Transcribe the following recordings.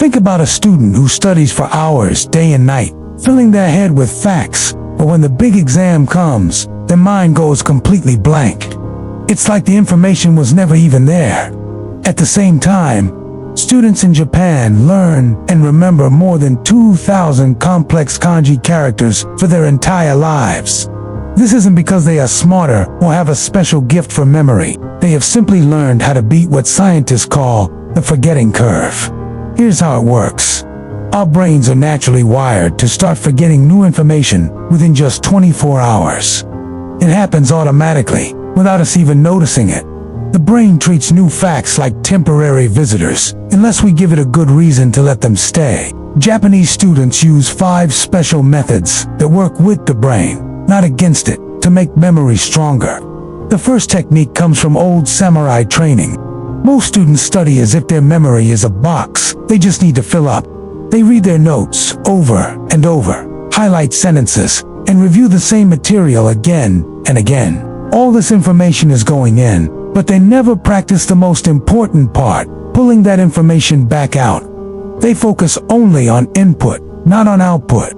Think about a student who studies for hours, day and night, filling their head with facts, but when the big exam comes, their mind goes completely blank. It's like the information was never even there. At the same time, students in Japan learn and remember more than 2,000 complex kanji characters for their entire lives. This isn't because they are smarter or have a special gift for memory. They have simply learned how to beat what scientists call the forgetting curve. Here's how it works. Our brains are naturally wired to start forgetting new information within just 24 hours. It happens automatically, without us even noticing it. The brain treats new facts like temporary visitors, unless we give it a good reason to let them stay. Japanese students use 5 special methods that work with the brain, not against it, to make memory stronger. The first technique comes from old samurai training. Most students study as if their memory is a box they just need to fill up. They read their notes over and over, highlight sentences, and review the same material again and again. All this information is going in, but they never practice the most important part, pulling that information back out. They focus only on input, not on output.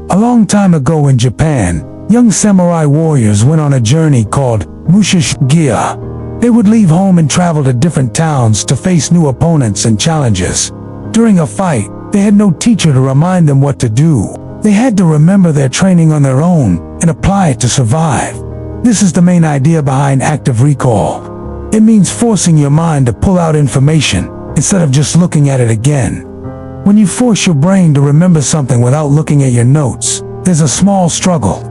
A long time ago in Japan, young samurai warriors went on a journey called Mushishigiya. They would leave home and travel to different towns to face new opponents and challenges. During a fight, they had no teacher to remind them what to do. They had to remember their training on their own and apply it to survive. This is the main idea behind active recall. It means forcing your mind to pull out information instead of just looking at it again. When you force your brain to remember something without looking at your notes, there's a small struggle.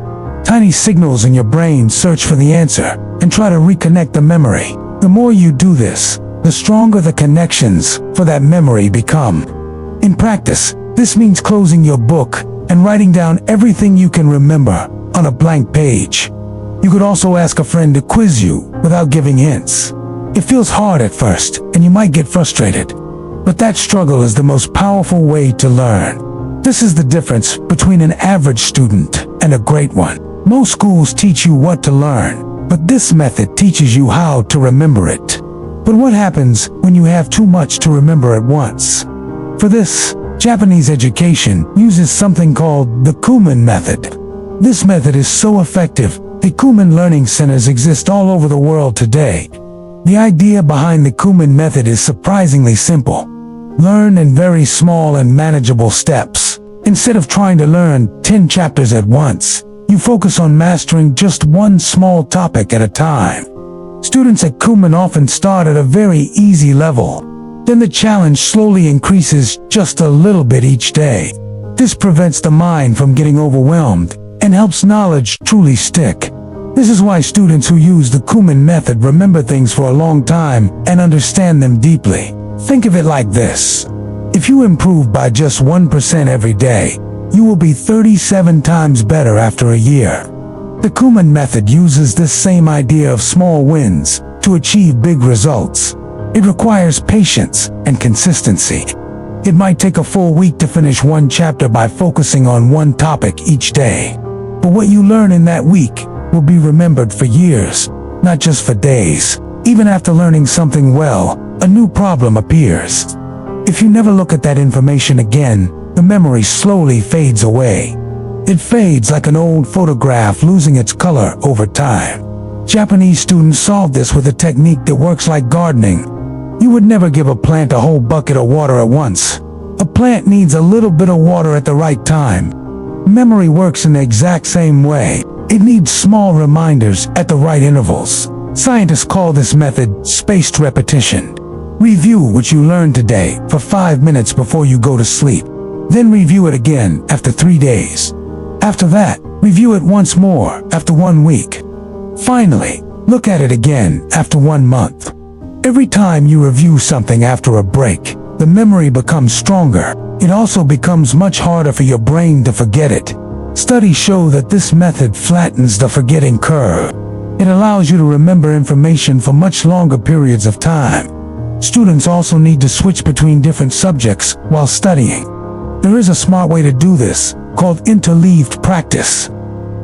Tiny signals in your brain search for the answer and try to reconnect the memory. The more you do this, the stronger the connections for that memory become. In practice, this means closing your book and writing down everything you can remember on a blank page. You could also ask a friend to quiz you without giving hints. It feels hard at first, and you might get frustrated. But that struggle is the most powerful way to learn. This is the difference between an average student and a great one. Most schools teach you what to learn, but this method teaches you how to remember it. But what happens when you have too much to remember at once? For this, Japanese education uses something called the Kumon method. This method is so effective, the Kumon learning centers exist all over the world today. The idea behind the Kumon method is surprisingly simple. Learn in very small and manageable steps. Instead of trying to learn 10 chapters at once, you focus on mastering just one small topic at a time. Students at Kumon often start at a very easy level. Then the challenge slowly increases just a little bit each day. This prevents the mind from getting overwhelmed and helps knowledge truly stick. This is why students who use the Kumon method remember things for a long time and understand them deeply. Think of it like this. If you improve by just 1% every day, you will be 37 times better after a year. The Kumon method uses this same idea of small wins to achieve big results. It requires patience and consistency. It might take a full week to finish one chapter by focusing on one topic each day. But what you learn in that week will be remembered for years, not just for days. Even after learning something well, a new problem appears. If you never look at that information again, the memory slowly fades away. It fades like an old photograph losing its color over time. Japanese students solve this with a technique that works like gardening. You would never give a plant a whole bucket of water at once. A plant needs a little bit of water at the right time. Memory works in the exact same way. It needs small reminders at the right intervals. Scientists call this method spaced repetition. Review what you learned today for 5 minutes before you go to sleep. Then review it again after 3 days. After that, review it once more after 1 week. Finally, look at it again after 1 month. Every time you review something after a break, the memory becomes stronger. It also becomes much harder for your brain to forget it. Studies show that this method flattens the forgetting curve. It allows you to remember information for much longer periods of time. Students also need to switch between different subjects while studying. There is a smart way to do this, called interleaved practice.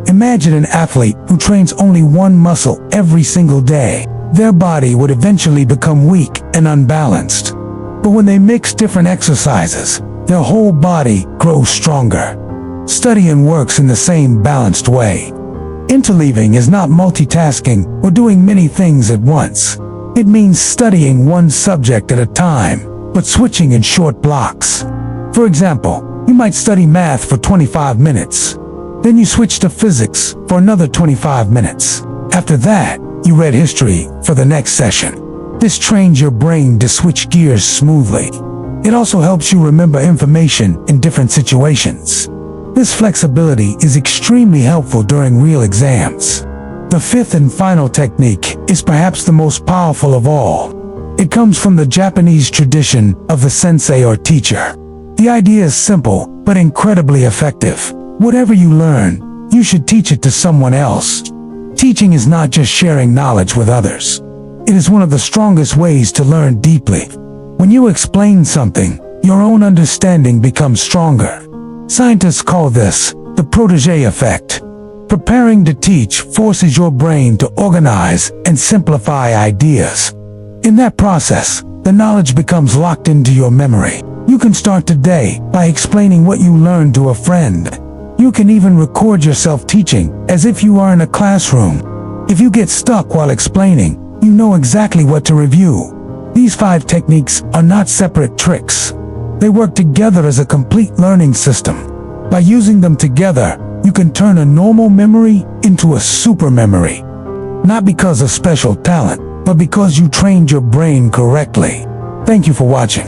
Imagine an athlete who trains only one muscle every single day. Their body would eventually become weak and unbalanced. But when they mix different exercises, their whole body grows stronger. Studying works in the same balanced way. Interleaving is not multitasking or doing many things at once. It means studying one subject at a time, but switching in short blocks. For example, you might study math for 25 minutes. Then you switch to physics for another 25 minutes. After that, you read history for the next session. This trains your brain to switch gears smoothly. It also helps you remember information in different situations. This flexibility is extremely helpful during real exams. The fifth and final technique is perhaps the most powerful of all. It comes from the Japanese tradition of the sensei or teacher. The idea is simple, but incredibly effective. Whatever you learn, you should teach it to someone else. Teaching is not just sharing knowledge with others. It is one of the strongest ways to learn deeply. When you explain something, your own understanding becomes stronger. Scientists call this the protégé effect. Preparing to teach forces your brain to organize and simplify ideas. In that process, the knowledge becomes locked into your memory. You can start today by explaining what you learned to a friend. You can even record yourself teaching as if you are in a classroom. If you get stuck while explaining, you know exactly what to review. These 5 techniques are not separate tricks. They work together as a complete learning system. By using them together, you can turn a normal memory into a super memory. Not because of special talent, but because you trained your brain correctly. Thank you for watching.